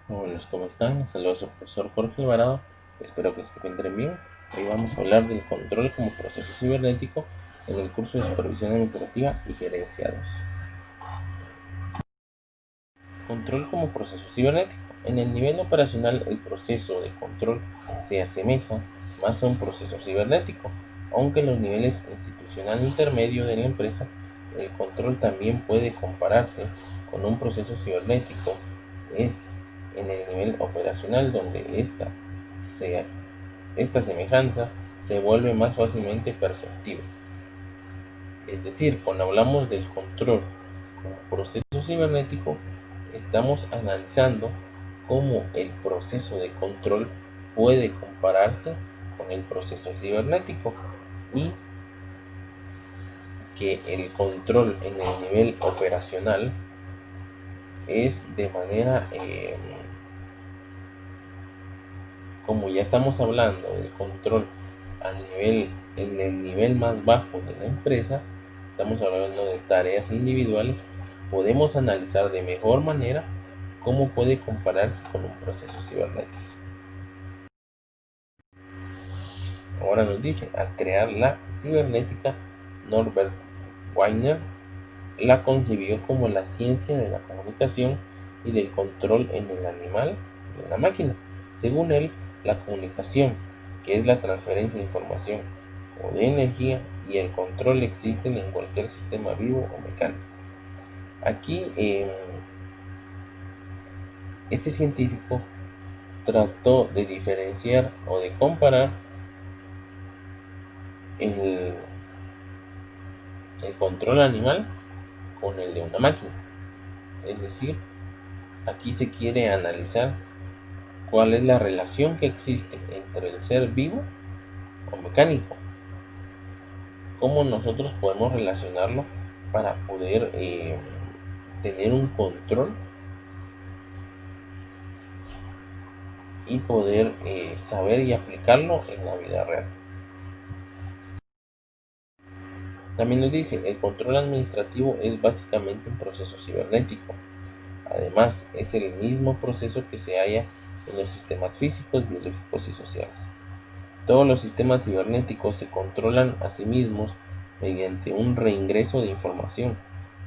Hola, ¿cómo están? Saludos al profesor Jorge Alvarado. Espero que se encuentren bien. Hoy vamos a hablar del control como proceso cibernético en el curso de supervisión administrativa y gerencia 2. Control como proceso cibernético. En el nivel operacional, el proceso de control se asemeja más a un proceso cibernético, aunque en los niveles institucional intermedio de la empresa, el control también puede compararse con un proceso cibernético. Es en el nivel operacional donde esta semejanza se vuelve más fácilmente perceptible. Es decir, cuando hablamos del control como proceso cibernético, estamos analizando cómo el proceso de control puede compararse con el proceso cibernético y que el control en el nivel operacional es de manera, como ya estamos hablando del control en el nivel más bajo de la empresa, estamos hablando de tareas individuales, podemos analizar de mejor manera cómo puede compararse con un proceso cibernético. Ahora nos dice, al crear la cibernética, Norbert Wiener la concibió como la ciencia de la comunicación y del control en el animal y en la máquina. Según él, la comunicación, que es la transferencia de información o de energía, y el control existen en cualquier sistema vivo o mecánico. Aquí este científico trató de diferenciar o de comparar el, el control animal con el de una máquina. Es decir, aquí se quiere analizar cuál es la relación que existe entre el ser vivo o mecánico, cómo nosotros podemos relacionarlo para poder tener un control y poder saber y aplicarlo en la vida real. También nos dice, el control administrativo es básicamente un proceso cibernético. Además, es el mismo proceso que se halla en los sistemas físicos, biológicos y sociales. Todos los sistemas cibernéticos se controlan a sí mismos mediante un reingreso de información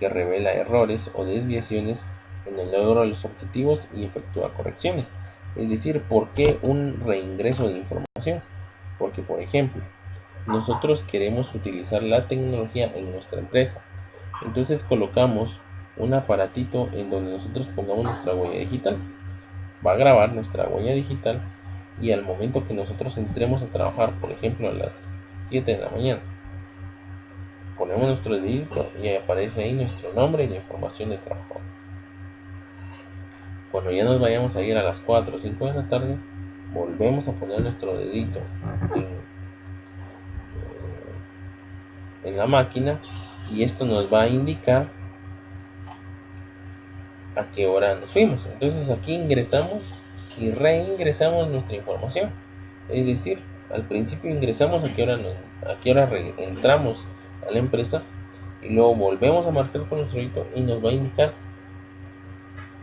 que revela errores o desviaciones en el logro de los objetivos y efectúa correcciones. Es decir, ¿por qué un reingreso de información? Porque, por ejemplo, nosotros queremos utilizar la tecnología en nuestra empresa. Entonces colocamos un aparatito en donde nosotros pongamos nuestra huella digital. Va a grabar nuestra huella digital y al momento que nosotros entremos a trabajar, por ejemplo a las 7 de la mañana, ponemos nuestro dedito y aparece ahí nuestro nombre y la información de trabajo. Cuando ya nos vayamos a ir a las 4 o 5 de la tarde, volvemos a poner nuestro dedito en la máquina y esto nos va a indicar a qué hora nos fuimos. Entonces aquí ingresamos y reingresamos nuestra información. Es decir, al principio ingresamos a qué hora entramos a la empresa y luego volvemos a marcar con nuestro hito y nos va a indicar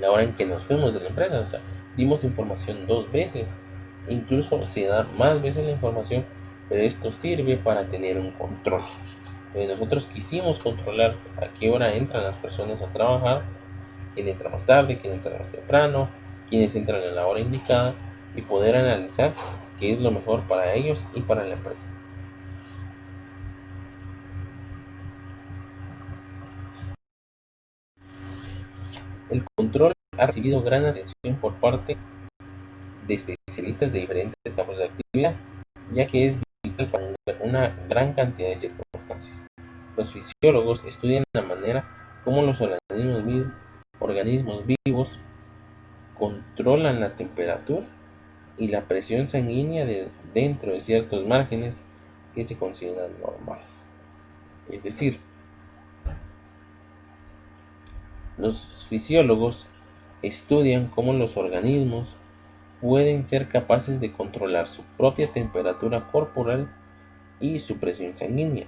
la hora en que nos fuimos de la empresa. O sea, dimos información dos veces. Incluso se da más veces la información, pero esto sirve para tener un control. Nosotros quisimos controlar a qué hora entran las personas a trabajar, quién entra más tarde, quién entra más temprano, quiénes entran a la hora indicada y poder analizar qué es lo mejor para ellos y para la empresa. El control ha recibido gran atención por parte de especialistas de diferentes campos de actividad, ya que es vital para una gran cantidad de circunstancias. Los fisiólogos estudian la manera como los organismos vivos controlan la temperatura y la presión sanguínea dentro de ciertos márgenes que se consideran normales. Es decir, los fisiólogos estudian cómo los organismos pueden ser capaces de controlar su propia temperatura corporal y su presión sanguínea.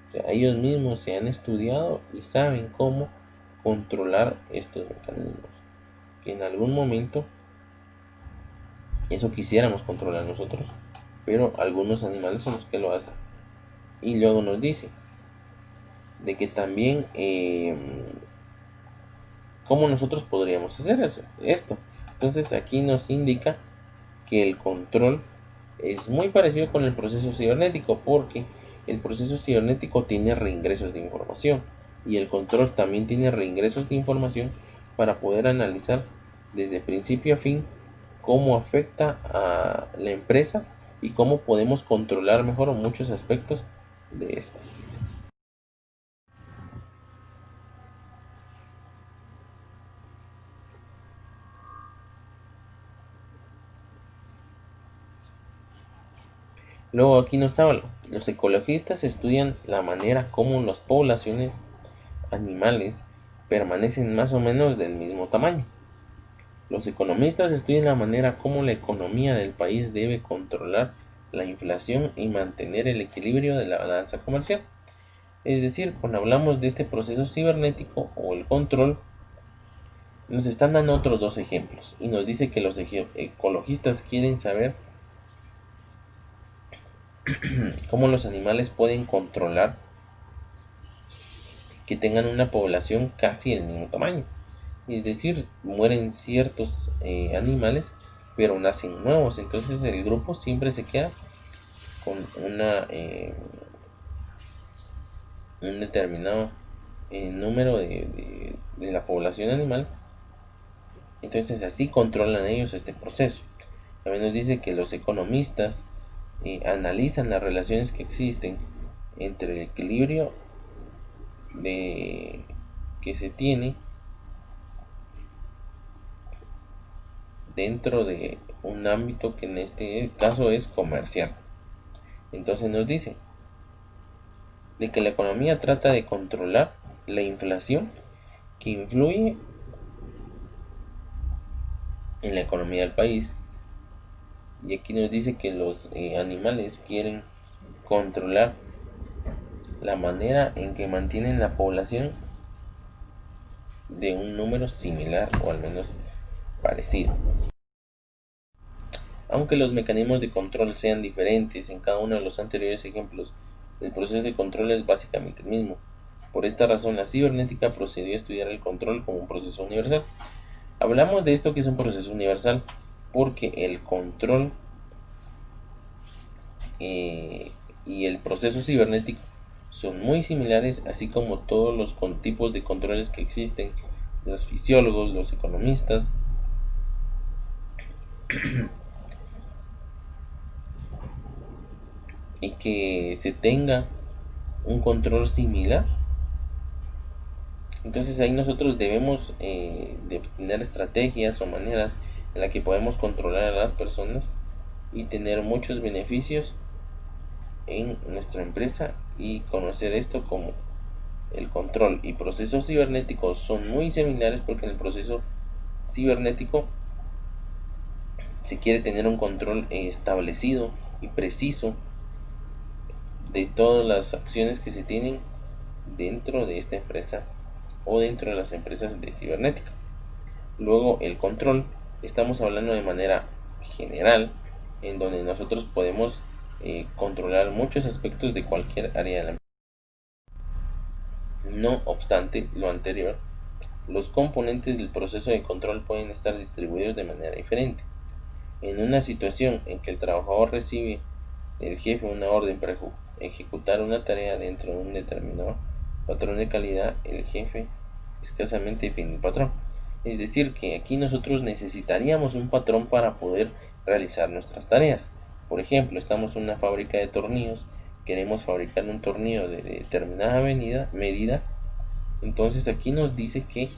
O sea, ellos mismos se han estudiado y saben cómo controlar estos mecanismos, que en algún momento Eso quisiéramos controlar nosotros, pero algunos animales son los que lo hacen. Y luego nos dice de que también cómo nosotros podríamos hacer esto. Entonces aquí nos indica que el control es muy parecido con el proceso cibernético, porque el proceso cibernético tiene reingresos de información y el control también tiene reingresos de información para poder analizar desde principio a fin cómo afecta a la empresa y cómo podemos controlar mejor muchos aspectos de esta. Luego aquí nos habla, los ecologistas estudian la manera como las poblaciones animales permanecen más o menos del mismo tamaño. Los economistas estudian la manera como la economía del país debe controlar la inflación y mantener el equilibrio de la balanza comercial. Es decir, cuando hablamos de este proceso cibernético o el control, nos están dando otros dos ejemplos y nos dice que los ecologistas quieren saber cómo los animales pueden controlar que tengan una población casi del mismo tamaño. Es decir, mueren ciertos animales, pero nacen nuevos. Entonces el grupo siempre se queda con un determinado número de la población animal. Entonces así controlan ellos este proceso. También nos dice que los economistas analizan las relaciones que existen entre el equilibrio que se tiene dentro de un ámbito que en este caso es comercial. Entonces nos dice de que la economía trata de controlar la inflación que influye en la economía del país. Y aquí nos dice que los animales quieren controlar la manera en que mantienen la población de un número similar o al menos parecido. Aunque los mecanismos de control sean diferentes en cada uno de los anteriores ejemplos, el proceso de control es básicamente el mismo. Por esta razón, la cibernética procedió a estudiar el control como un proceso universal. Hablamos de esto que es un proceso universal porque el control y el proceso cibernético son muy similares, así como todos los tipos de controles que existen, los fisiólogos, los economistas, y que se tenga un control similar. Entonces ahí nosotros debemos de tener estrategias o maneras en las que podemos controlar a las personas y tener muchos beneficios en nuestra empresa, y conocer esto como el control y procesos cibernéticos son muy similares, porque en el proceso cibernético se quiere tener un control establecido y preciso de todas las acciones que se tienen dentro de esta empresa o dentro de las empresas de cibernética. Luego el control, estamos hablando de manera general, en donde nosotros podemos controlar muchos aspectos de cualquier área de la empresa. No obstante lo anterior, los componentes del proceso de control pueden estar distribuidos de manera diferente. En una situación en que el trabajador recibe del jefe una orden para ejecutar una tarea dentro de un determinado patrón de calidad, el jefe escasamente define un patrón. Es decir, que aquí nosotros necesitaríamos un patrón para poder realizar nuestras tareas. Por ejemplo, estamos en una fábrica de tornillos, queremos fabricar un tornillo de determinada medida, entonces aquí nos dice que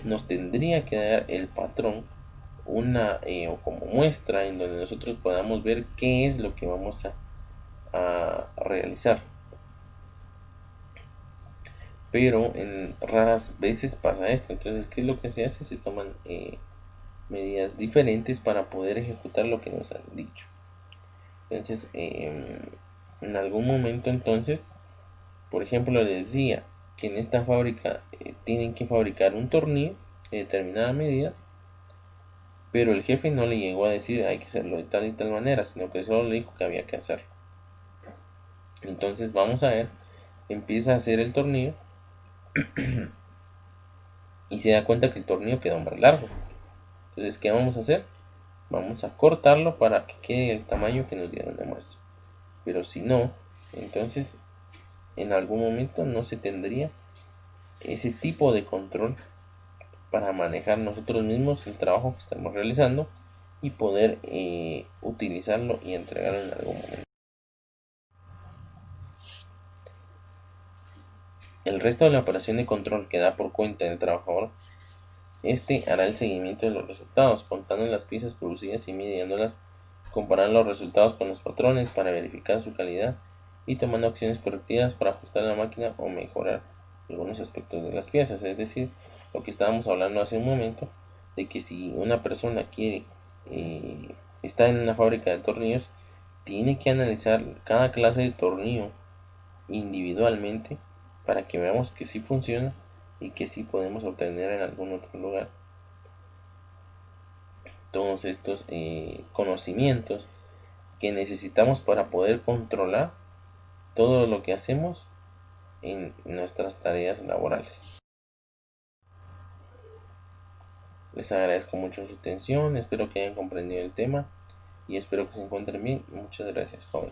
nos tendría que dar el patrón o como muestra en donde nosotros podamos ver qué es lo que vamos a realizar. Pero en raras veces pasa esto. Entonces, ¿qué es lo que se hace? Se toman medidas diferentes para poder ejecutar lo que nos han dicho. Entonces, en algún momento entonces, por ejemplo, les decía que en esta fábrica tienen que fabricar un tornillo de determinada medida, pero el jefe no le llegó a decir hay que hacerlo de tal y tal manera, sino que solo le dijo que había que hacerlo. Entonces vamos a ver, empieza a hacer el tornillo y se da cuenta que el tornillo quedó más largo. Entonces, ¿qué vamos a hacer? Vamos a cortarlo para que quede el tamaño que nos dieron de muestra. Pero si no, entonces en algún momento no se tendría ese tipo de control para manejar nosotros mismos el trabajo que estamos realizando y poder utilizarlo y entregarlo en algún momento. El resto de la operación de control que da por cuenta del trabajador, este hará el seguimiento de los resultados, contando las piezas producidas y midiéndolas, comparando los resultados con los patrones para verificar su calidad y tomando acciones correctivas para ajustar la máquina o mejorar algunos aspectos de las piezas. Es decir, lo que estábamos hablando hace un momento, de que si una persona quiere, está en una fábrica de tornillos, tiene que analizar cada clase de tornillo individualmente para que veamos que sí funciona y que sí podemos obtener en algún otro lugar todos estos conocimientos que necesitamos para poder controlar todo lo que hacemos en nuestras tareas laborales. Les agradezco mucho su atención, espero que hayan comprendido el tema y espero que se encuentren bien. Muchas gracias, joven.